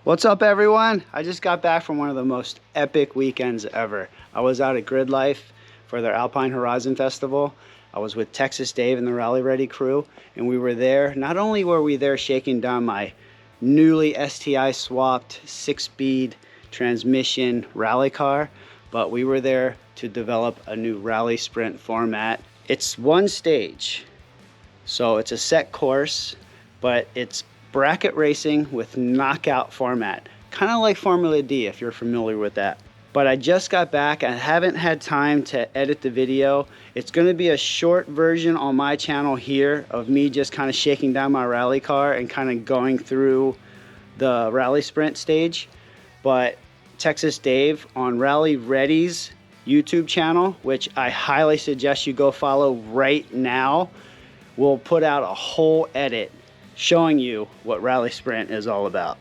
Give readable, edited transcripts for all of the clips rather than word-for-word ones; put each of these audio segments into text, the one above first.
What's up, everyone? I just got back from one of the most epic weekends ever. I was out at Gridlife for their Alpine Horizon Festival. I was with Texas Dave and the Rally Ready crew, and we were there. Not only were we there shaking down my newly STI swapped 6-speed transmission rally car, but we were there to develop a new rally sprint format. It's one stage, so it's a set course, but it's bracket racing with knockout format, kind of like Formula D if you're familiar with that. But I just got back. I haven't had time to edit the video. It's going to be a short version on my channel here of me just kind of shaking down my rally car and kind of going through the rally sprint stage. But Texas Dave on Rally Ready's YouTube channel, which I highly suggest you go follow right now, will put out a whole edit showing you what rally sprint is all about.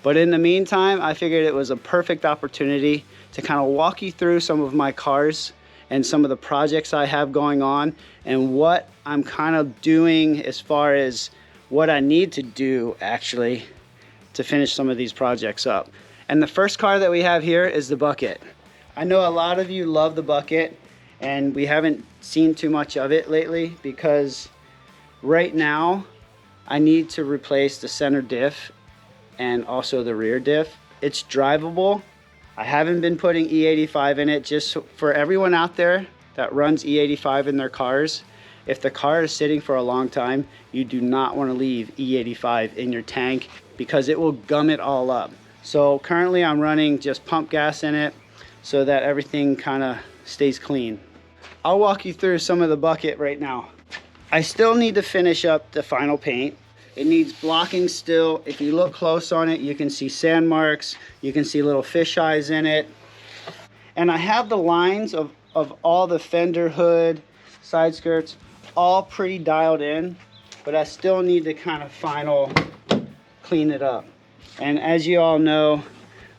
But in the meantime, I figured it was a perfect opportunity to kind of walk you through some of my cars and some of the projects I have going on and what I'm kind of doing as far as what I need to do actually to finish some of these projects up. And the first car that we have here is the Buckit. I know a lot of you love the Buckit, and we haven't seen too much of it lately because right now I need to replace the center diff and also the rear diff. It's drivable. I haven't been putting E85 in it. Just for everyone out there that runs E85 in their cars, if the car is sitting for a long time, you do not want to leave E85 in your tank because it will gum it all up. So currently I'm running just pump gas in it so that everything kind of stays clean. I'll walk you through some of the Buckit right now. I still need to finish up the final paint. It needs blocking still. If you look close on it, you can see sand marks. You can see little fish eyes in it. And I have the lines of all the fender hood, side skirts, all pretty dialed in, but I still need to kind of final clean it up. And as you all know,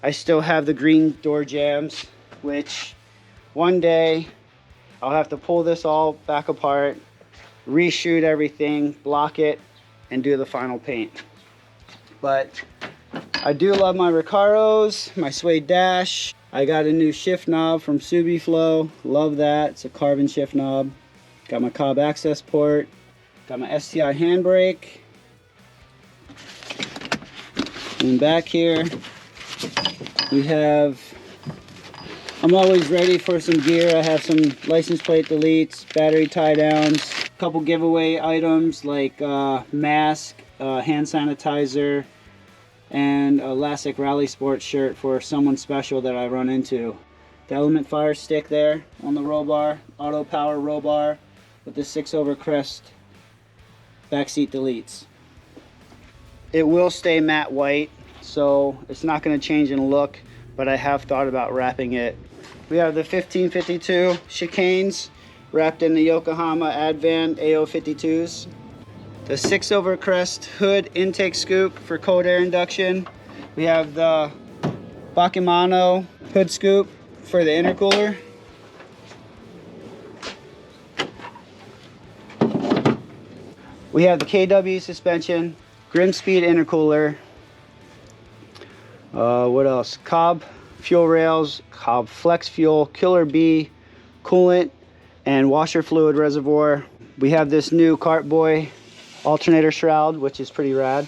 I still have the green door jambs, which one day I'll have to pull this all back apart, reshoot everything, block it, and do the final paint. But I do love my Recaros, my suede dash. I got a new shift knob from Subiflow. Love that. It's a carbon shift knob. Got my Cobb access port. Got my STI handbrake. And back here we have, I'm always ready for some gear. I have some license plate deletes, battery tie downs, a couple giveaway items like mask, hand sanitizer, and a Lasek Rally Sports shirt for someone special that I run into. The Element Fire stick there on the roll bar, auto power roll bar with the 6-over crest backseat deletes. It will stay matte white, so it's not going to change in look, but I have thought about wrapping it. We have the 1552 chicanes wrapped in the Yokohama Advan AO52s. The 6-over crest hood intake scoop for cold air induction. We have the Buckymano hood scoop for the intercooler. We have the KW suspension, Grimspeed intercooler. What else? Cobb fuel rails, Cobb flex fuel, Killer B coolant, and washer fluid reservoir. We have this new Cartboy alternator shroud, which is pretty rad.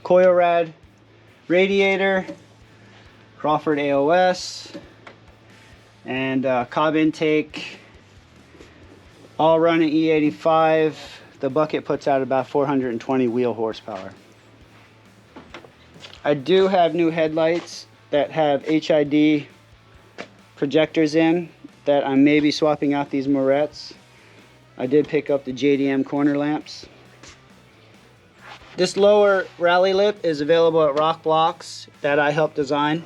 Coil rad radiator, Crawford AOS, and Cobb intake. All running E85. The Buckit puts out about 420 wheel horsepower. I do have new headlights that have HID projectors in that I may be swapping out these Morettes. I did pick up the JDM corner lamps. This lower rally lip is available at Rock Blocks that I helped design.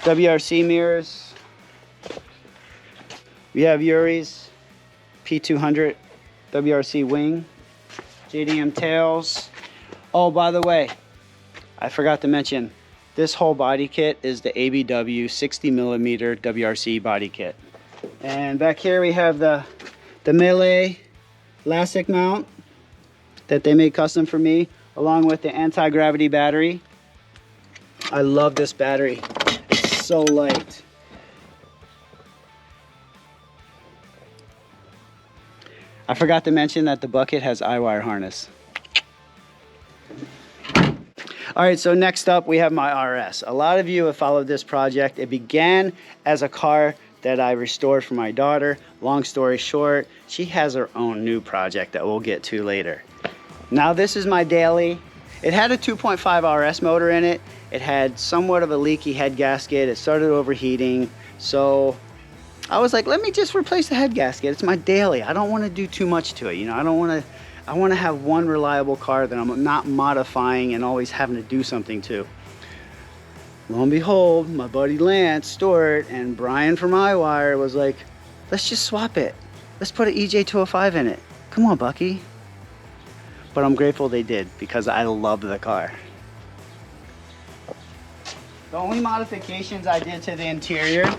WRC mirrors. We have Yuri's P200 WRC wing. JDM tails. Oh, by the way, I forgot to mention, this whole body kit is the ABW 60mm WRC body kit. And back here we have the Melee Lasek mount that they made custom for me, along with the anti-gravity battery. I love this battery. It's so light. I forgot to mention that the Buckit has eye-wire harness. All right, so next up we have my RS. A lot of you have followed this project. It began as a car that I restored for my daughter. Long story short, she has her own new project that we'll get to later. Now this is my daily. It had a 2.5 RS motor in it. It had somewhat of a leaky head gasket. It started overheating. So I was like, let me just replace the head gasket. It's my daily. I don't want to do too much to it. You know, I want to have one reliable car that I'm not modifying and always having to do something to. Lo and behold, my buddy Lance Stewart and Brian from iWire was like, let's just swap it. Let's put an EJ205 in it. Come on, Bucky. But I'm grateful they did because I love the car. The only modifications I did to the interior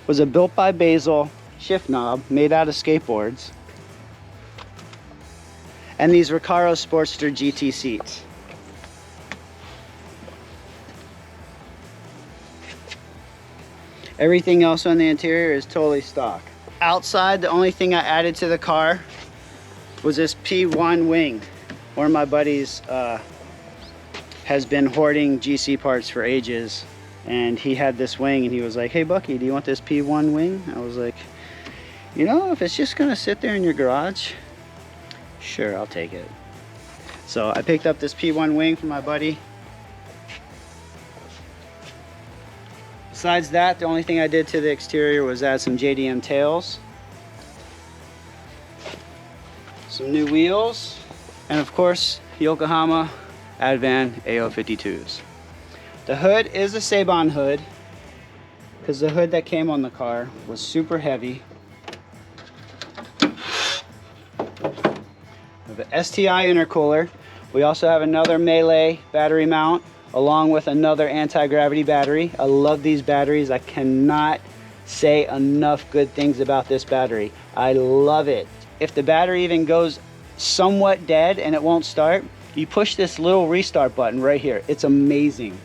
was a built by Basil shift knob made out of skateboards and these Recaro Sportster GT seats. Everything else on the interior is totally stock. Outside, the only thing I added to the car was this P1 wing. One of my buddies has been hoarding GC parts for ages, and he had this wing and he was like, hey Bucky, do you want this P1 wing? I was like, you know, if it's just gonna sit there in your garage, sure, I'll take it. So I picked up this P1 wing for my buddy. Besides that, the only thing I did to the exterior was add some JDM tails, some new wheels, and of course, Yokohama Advan AO52s. The hood is a Sabon hood because the hood that came on the car was super heavy. We have an STI intercooler. We also have another Melee battery mount along with another anti-gravity battery. I love these batteries. I cannot say enough good things about this battery. I love it. If the battery even goes somewhat dead and it won't start, you push this little restart button right here. It's amazing.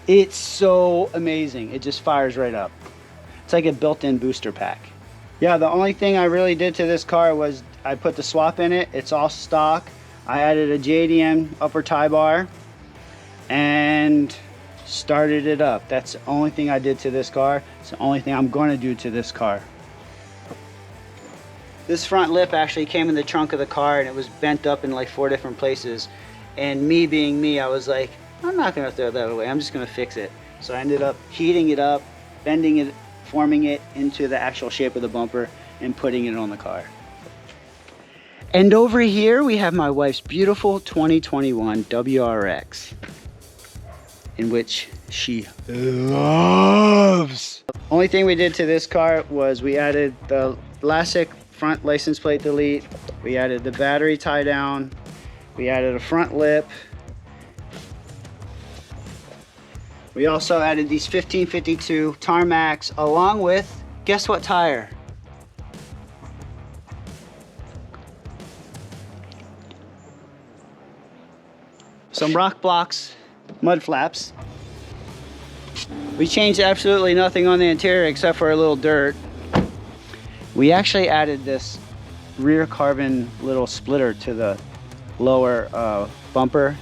It's so amazing. It just fires right up. It's like a built-in booster pack. Yeah, the only thing I really did to this car was I put the swap in it. It's all stock. I added a JDM upper tie bar and started it up. That's the only thing I did to this car. It's the only thing I'm going to do to this car. This front lip actually came in the trunk of the car and it was bent up in like 4 different places. And me being me, I was like, I'm not going to throw that away. I'm just going to fix it. So I ended up heating it up, bending it, forming it into the actual shape of the bumper and putting it on the car. And over here we have my wife's beautiful 2021 WRX, in which she loves. Only thing we did to this car was we added the Lasek front license plate delete, we added the battery tie down, we added a front lip, we also added these 1552 tarmacs along with, guess what tire? Some rock blocks, mud flaps. We changed absolutely nothing on the interior except for a little dirt. We actually added this rear carbon little splitter to the lower bumper.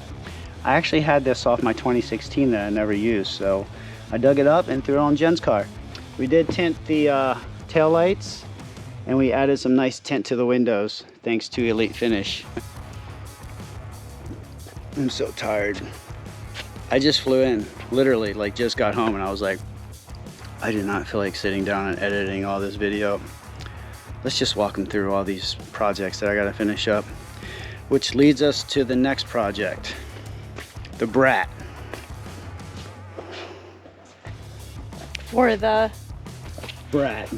I actually had this off my 2016 that I never used, so I dug it up and threw it on Jen's car. We did tint the tail lights and we added some nice tint to the windows thanks to Elite Finish. I'm so tired. I just flew in, literally, like just got home and I was like, I do not feel like sitting down and editing all this video. Let's just walk them through all these projects that I gotta finish up, which leads us to the next project, the Brat. For the Brat.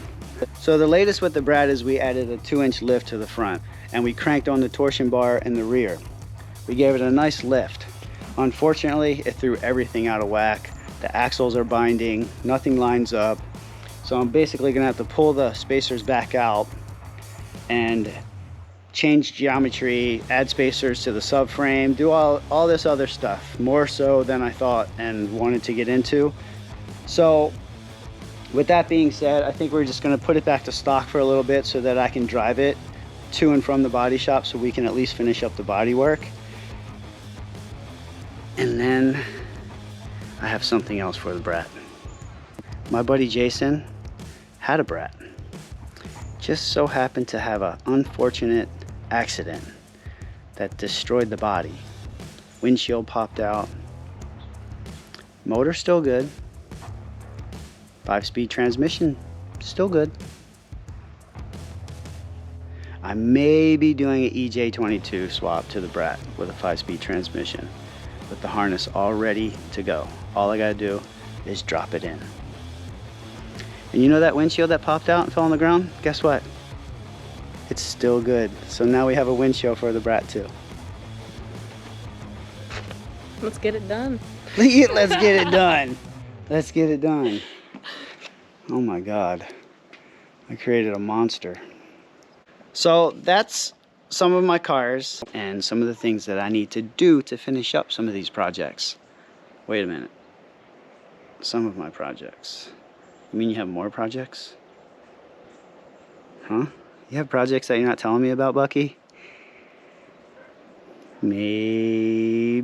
So the latest with the Brat is we added a 2-inch lift to the front and we cranked on the torsion bar in the rear. We gave it a nice lift. Unfortunately, it threw everything out of whack. The axles are binding, nothing lines up. So I'm basically gonna have to pull the spacers back out and change geometry, add spacers to the subframe, do all this other stuff, more so than I thought and wanted to get into. So with that being said, I think we're just gonna put it back to stock for a little bit so that I can drive it to and from the body shop so we can at least finish up the body work. And then I have something else for the Brat. My buddy Jason had a Brat. Just so happened to have an unfortunate accident that destroyed the body. Windshield popped out. Motor still good. 5-speed transmission still good. I may be doing an EJ22 swap to the Brat with a 5-speed transmission with the harness all ready to go. All I gotta do is drop it in. And you know that windshield that popped out and fell on the ground? Guess what? It's still good. So now we have a windshield for the Brat too. Let's get it done. Let's get it done. Let's get it done. Oh my God. I created a monster. So that's some of my cars and some of the things that I need to do to finish up some of these projects. Wait a minute. Some of my projects. You mean you have more projects? Huh? You have projects that you're not telling me about, Bucky? Maybe?